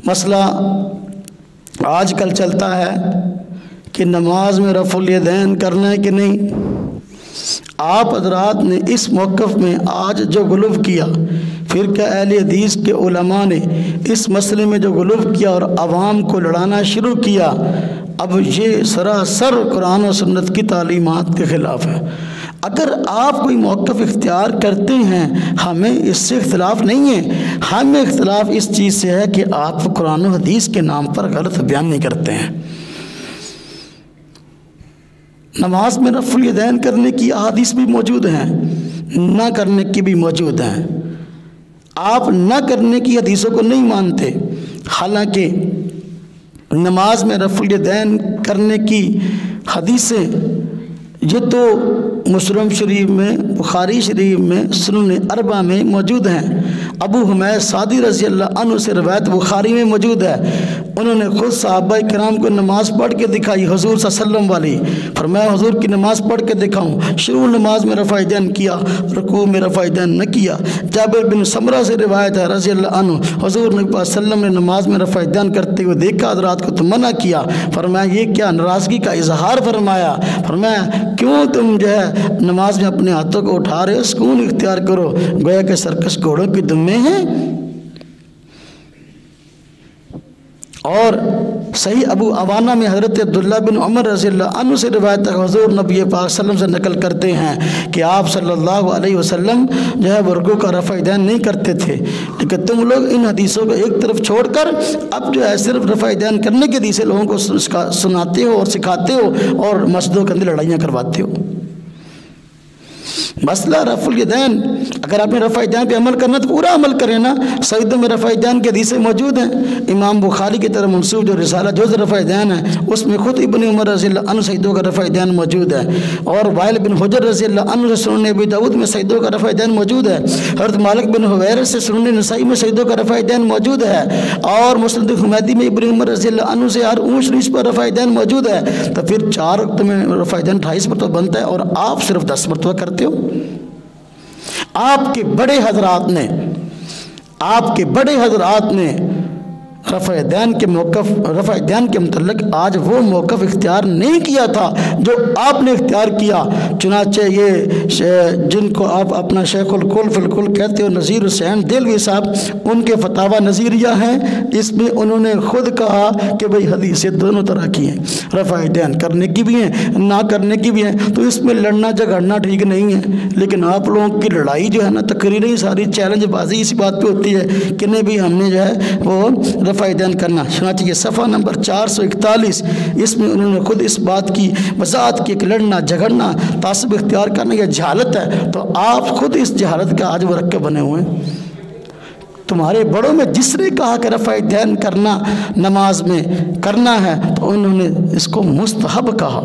मसला आजकल चलता है कि नमाज में रफ़ुल यदैन करना है कि नहीं। आप हज़रात ने इस मौक़िफ़ में आज जो गुलूफ़ किया, फिर क्या अहले हदीस के उलमा ने इस मसले में जो गुलूफ़ किया और आवाम को लड़ाना शुरू किया, अब ये सरासर कुरान और सुन्नत की तालीमात के ख़िलाफ़ है। अगर आप कोई मौक़िफ़ इख्तियार करते हैं, हमें इससे इख्तिलाफ़ नहीं है। हमें इख्तिलाफ़ इस चीज़ से है कि आप कुरान और हदीस के नाम पर गलत बयान नहीं करते हैं। नमाज में रफ़ुल यदैन करने की अहादीस भी मौजूद हैं, ना करने की भी मौजूद हैं। आप ना करने की हदीसों को नहीं मानते, हालांकि नमाज में रफ़ुल यदैन करने की हदीसें ये तो मुस्लिम शरीफ में, बुखारी शरीफ में, सुनन अरबा में मौजूद हैं। अबू हुमैद सादी रज़ी अल्लाह अन्हु से रवायत बुखारी में मौजूद है। उन्होंने खुद सहाबा किराम को नमाज़ पढ़ के दिखाई, हुज़ूर सल्लल्लाहु अलैहि वसल्लम वाली। फरमाया हुज़ूर की नमाज़ पढ़ के दिखाऊं। शुरू नमाज में रफ़ा यदैन किया, रुकू में रफ़ा यदैन न किया। जाबिर बिन समरा से रिवायत है रज़ी अल्लाह अन्हु, हुज़ूर नबी पाक सल्लल्लाहु अलैहि वसल्लम ने नमाज में रफ़ा यदैन करते हुए देखा, हज़रात को तो मना किया। फरमाया ये क्या नाराज़गी का इजहार फरमाया। फरमाया क्यों तुम जो है नमाज में अपने हाथों को उठा रहे हो, सुकून इख्तियार करो, गोया के सर्कस घोड़ों की दुम्मे हैं। और सही अबू अवाना में हज़रत अब्दुल्ला बिन उमर रज़ियल्लाहु अन्हु से रिवायत हुज़ूर नबी पाक सल्लल्लाहु अलैहि वसल्लम से नकल करते हैं कि आप सल्लल्लाहु अलैहि वसल्लम जो है वर्गों का रफ़ा यदैन नहीं करते थे। लेकिन तुम लोग इन हदीसों को एक तरफ छोड़कर अब जो है सिर्फ रफ़ा यदैन करने के हदीसें लोगों को सुनाते हो और सिखाते हो और मस्जिदों के अंदर लड़ाइयाँ करवाते हो। मसला रफ़ुल यदैन, अगर आपने रफ़ा यदैन पे अमल करना तो पूरा अमल करें ना। सईदों में रफ़ा यदैन की हदीसें मौजूद हैं। इमाम बुखारी की तरफ मंसूब जो रिसाला जुज़ रफ़ा यदैन है, उसमें खुद इब्न उमर रज़ियल्लाहु अन्हु सईदों का रफ़ा यदैन मौजूद है। और वाइल बिन हुजर रज़ियल्लाहु अन्हु से सुनन अबी दाऊद में सईदों का रफ़ा यदैन मौजूद है। हज़रत मालिक बिन हुवैरिस से सुनन नसाई में सईदों का रफ़ा यदैन मौजूद है। और मुस्नद हुमैदी में इब्न उमर रज़ियल्लाहु अन्हु से हर ऊँच नीच पर रफ़ा यदैन मौजूद है। तो फिर 4 वक्त में रफ़ा यदैन 28 मरतबा बनता है और आप सिर्फ 10 मरतबा करते हो। आपके बड़े हजरात ने रफ़ा यदैन के मौक़िफ़, रफ़ा यदैन के मुतल्लिक़ आज वो मौक़िफ़ इख्तियार नहीं किया था जो आपने इख्तियार किया। चुनाचे ये जिनको आप अपना शेखुल कुल फिल कुल कहते हो, नज़ीर हुसैन देलवी साहब, उनके फतावा नज़ीरिया हैं। इसमें उन्होंने खुद कहा कि भाई हदीसें दोनों तरह की हैं, रफ़ा यदैन करने की भी हैं, ना करने की भी हैं। तो इसमें लड़ना झगड़ना ठीक नहीं है। लेकिन आप लोगों की लड़ाई जो है ना, तकरीरें सारी चैलेंजबाजी इसी बात पर होती है कि नहीं भी हमने जो है वो रफ़ा यदैन करना। सुनाती है सफ़ा नंबर 441, इसमें उन्होंने खुद इस बात की वजाहत की कि लड़ना झगड़ना तासुब इख्तियार करना यह जहालत है। तो आप खुद इस जहालत का आज मुरक्कब बने हुए हैं। तुम्हारे बड़ों में जिसने कहा कि रफ़ा यदैन करना नमाज में करना है, तो उन्होंने इसको मुस्तहब कहा।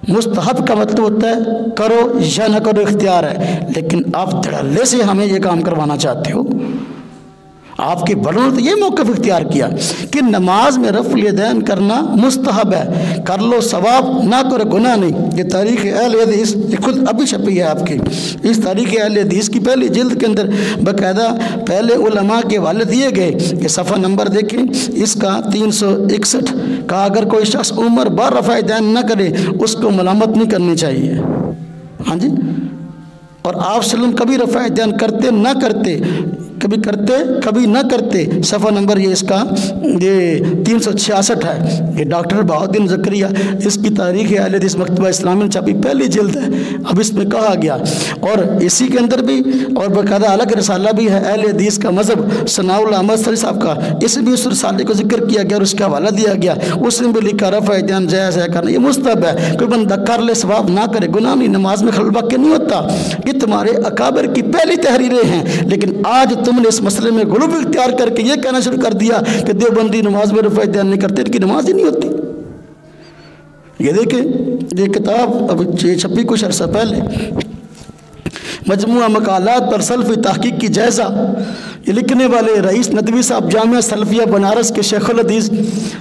मुस्तहब का मतलब होता है करो या न करो, इख्तियार है। लेकिन आप धड़ल्ले से हमें ये काम करवाना चाहते हो। आपके बड़ों ने तो ये मौक़िफ़ इख्तियार किया कि नमाज में रफ़ुल यदैन करना मुस्तहब है, कर लो सवाब, ना करो गुनाह नहीं। ये तारीख़ अहले हदीस खुद अभी छपी है आपकी। इस तारीख़ अहले हदीस की पहली जिल्द के अंदर बाकायदा पहले उलमा के हवाले दिए गए कि सफ़ा नंबर देखें इसका 361 का, अगर कोई शख्स उम्र भर रफ़ा यदैन न करे उसको मलामत नहीं करनी चाहिए। हाँ जी। और आप सल्लम कभी रफ़ा यदैन करते ना करते, कभी करते कभी ना करते। सफ़ा नंबर ये इसका ये 366 है। ये डॉक्टर बहाउद्दीन ज़करिया, इसकी तारीख़ अहले हदीस मकतबा इस्लामी में छपी पहली जिल्द है। अब इसमें कहा गया और इसी के अंदर भी और बाकायदा अलग रसाला भी है अहले हदीस का मज़हब सनाउल अहमद सरी साहब का, इसमें भी उस रसाले को जिक्र किया गया और उसका हवाला दिया गया। उसने भी लिखा रफ़ा यदैन जायज़ है करना, ये मुस्तहब है। कोई बंदा कर ले सवाब ना करे गुनाह नहीं। नमाज में खलबा के नहीं होता। ये तुम्हारे अकाबिर की पहली तहरीरें हैं। लेकिन आज तुमने इस मसले में गुलूब इख्तियार करके ये कहना शुरू कर दिया कि देवबंदी नमाज में रफ़ा यदैन नहीं करते, इनकी नमाज ही नहीं होती। ये देखें, ये किताब अब छपी कुछ अर्सा पहले, मजमुआ मकालात पर सल्फ़ी तहकीक की जायज़ा। ये लिखने वाले रईस नदवी साहब जामिया सल्फिया बनारस के शेखुल हदीस,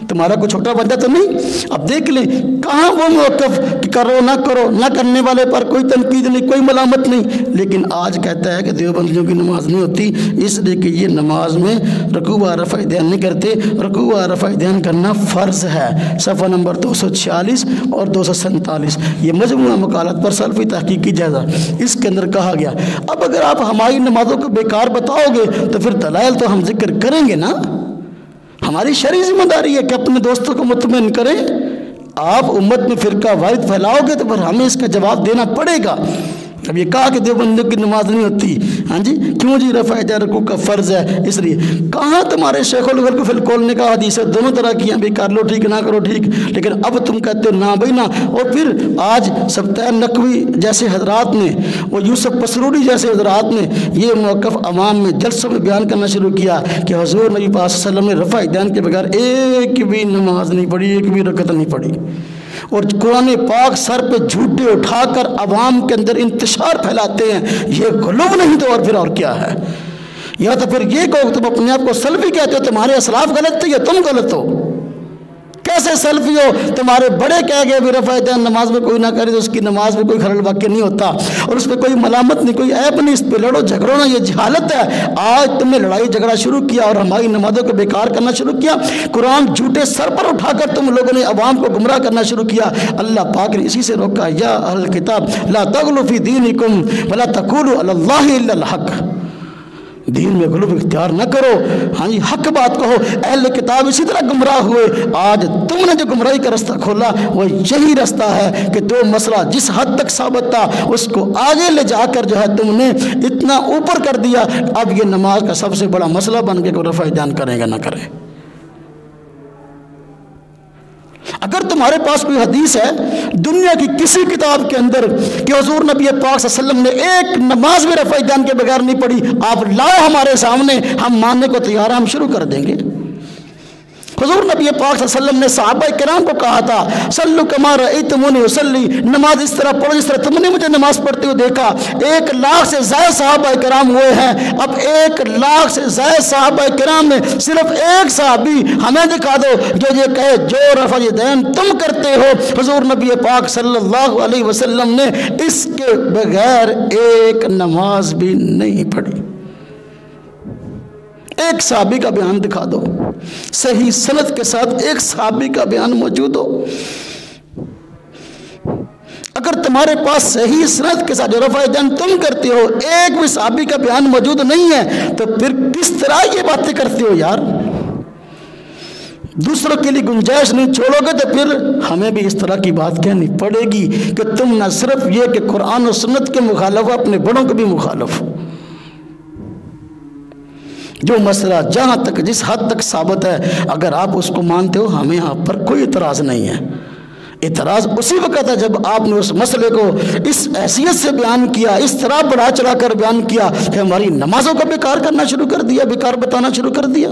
तुम्हारा कोई छोटा बंदा तो नहीं। अब देख लें कहाँ वो मौक़िफ़ कि करो ना करो, ना करने वाले पर कोई तनकीद नहीं, कोई मलामत नहीं। लेकिन आज कहता है कि देवबंदियों की नमाज नहीं होती, इसलिए कि ये नमाज में रुकू व रफ़ा ध्यान नहीं करते। रुकू व रफ़ा ध्यान करना फ़र्ज़ है। सफ़ा नंबर 246 और 247 ये मजमूआ मकालत पर सल्फ़ी तहकीक की जायज़ा, इसके अंदर कहा गया। अब अगर आप हमारी नमाज़ों को बेकार बताओगे तो फिर दलाइल तो हम जिक्र करेंगे ना। हमारी शरई जिम्मेदारी है कि अपने दोस्तों को मुतमईन करें। आप उम्मत में फ़िरका वाहिद फैलाओगे तो फिर हमें इसका जवाब देना पड़ेगा। अब ये कहा कि देवबंदियों की नमाज नहीं होती, हाँ जी क्यों जी, रफ़ा ध्यान रुकू का फ़र्ज़ है। इसलिए कहाँ तुम्हारे शेखुल वल को फिल कौल का हदीस है, दोनों तरह की हैं, भी कर लो ठीक ना करो ठीक। लेकिन अब तुम कहते हो ना भाई ना। और फिर आज सब्तैन नकवी जैसे हजरात ने, वो यूसुफ पसरूरी जैसे हजरात ने ये मौक़िफ़ अवाम में जलसों में बयान करना शुरू किया कि हुज़ूर नबी पाक सल्लल्लाहु अलैहि वसल्लम ने रफ़ा ध्यान के बगैर एक भी नमाज नहीं पढ़ी, एक भी रकअत नहीं पढ़ी। और कुरान पाक सर पे झूठे उठाकर अवाम के अंदर इंतशार फैलाते हैं। ये गुलूब नहीं तो और फिर और क्या है। या तो फिर ये कहो तुम अपने आप को सल्फी कहते हो, तुम्हारे असलाफ गलत थे या तुम गलत हो। कैसे सल्फी हो? तुम्हारे बड़े कह गए भी रफ़ा ध्यान नमाज में कोई ना करे तो उसकी नमाज में कोई खलल वाक़या नहीं होता और उस पर कोई मलामत नहीं, कोई ऐब नहीं, इस पर लड़ो झगड़ो ना, ये जहालत है। आज तुमने लड़ाई झगड़ा शुरू किया और हमारी नमाजों को बेकार करना शुरू किया। कुरान झूठे सर पर उठाकर तुम लोगों ने अवाम को गुमराह करना शुरू किया। अल्लाह पाक ने इसी से रोका, या अहल किताब ला तग़लू फ़ी दीनिकुम वला तक़ूलू अलल्लाहि इल्लल हक़। दीन में गुलूब इख्तियार न करो, हाँ जी हक बात कहो। अहले किताब इसी तरह गुमराह हुए। आज तुमने जो गुमराही का रास्ता खोला वो यही रास्ता है कि दो मसला जिस हद तक साबित था उसको आगे ले जाकर जो है तुमने इतना ऊपर कर दिया। अब ये नमाज का सबसे बड़ा मसला बन गया कि रफ़ा ध्यान करेगा ना करे। अगर तुम्हारे पास कोई हदीस है दुनिया की किसी किताब के अंदर कि हुज़ूर नबी पाक सल्लल्लाहु अलैहि वसल्लम ने एक नमाज में रफ़ा ध्यान के बगैर नहीं पढ़ी, आप लाओ हमारे सामने, हम मानने को तैयार हैं, हम शुरू कर देंगे। हुज़ूर नबी पाक सल्लल्लाहु अलैहि वसल्लम ने सहाबा किराम को कहा था, सल्लु कमा रअयतमुनी उसल्ली, नमाज इस तरह पढ़ो जिस तरह तुमने मुझे नमाज पढ़ते हुए देखा। 1 लाख से ज़्यादा सहाबा किराम हुए हैं। अब 1 लाख से ज़्यादा सहाबा किराम में सिर्फ एक सहाबी हमें दिखा दो जो ये कहे जो रफ़ा दैन तुम करते हो हुज़ूर नबी पाक सल्लल्लाहु अलैहि वसल्लम ने इसके बगैर एक नमाज भी नहीं पढ़ी। एक सहाबी का बयान दिखा दो, सही सनद के साथ एक सहाबी का बयान मौजूद हो। अगर तुम्हारे पास सही सनद के साथ जो रफ़ा दैन तुम करते हो एक भी सहाबी का बयान मौजूद नहीं है तो फिर किस तरह ये बातें करते हो यार। दूसरों के लिए गुंजाइश नहीं छोड़ोगे तो फिर हमें भी इस तरह की बात कहनी पड़ेगी कि तुम न सिर्फ ये कि कुरान और सुन्नत के मुखालिफ हो, अपने बड़ों के भी मुखालिफ हो। जो मसला जहाँ तक जिस हद तक साबित है अगर आप उसको मानते हो हमें यहाँ पर कोई इतराज़ नहीं है। इतराज़ उसी वक़्त है जब आपने उस मसले को इस हैसियत से बयान किया, इस तरह बढ़ा चढ़ा कर बयान किया कि हमारी नमाजों को बेकार करना शुरू कर दिया, बेकार बताना शुरू कर दिया।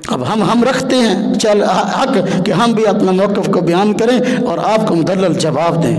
अब हम रखते हैं चल हक कि हम भी अपना मौक़िफ़ को बयान करें और आपको मुदल्लल जवाब दें।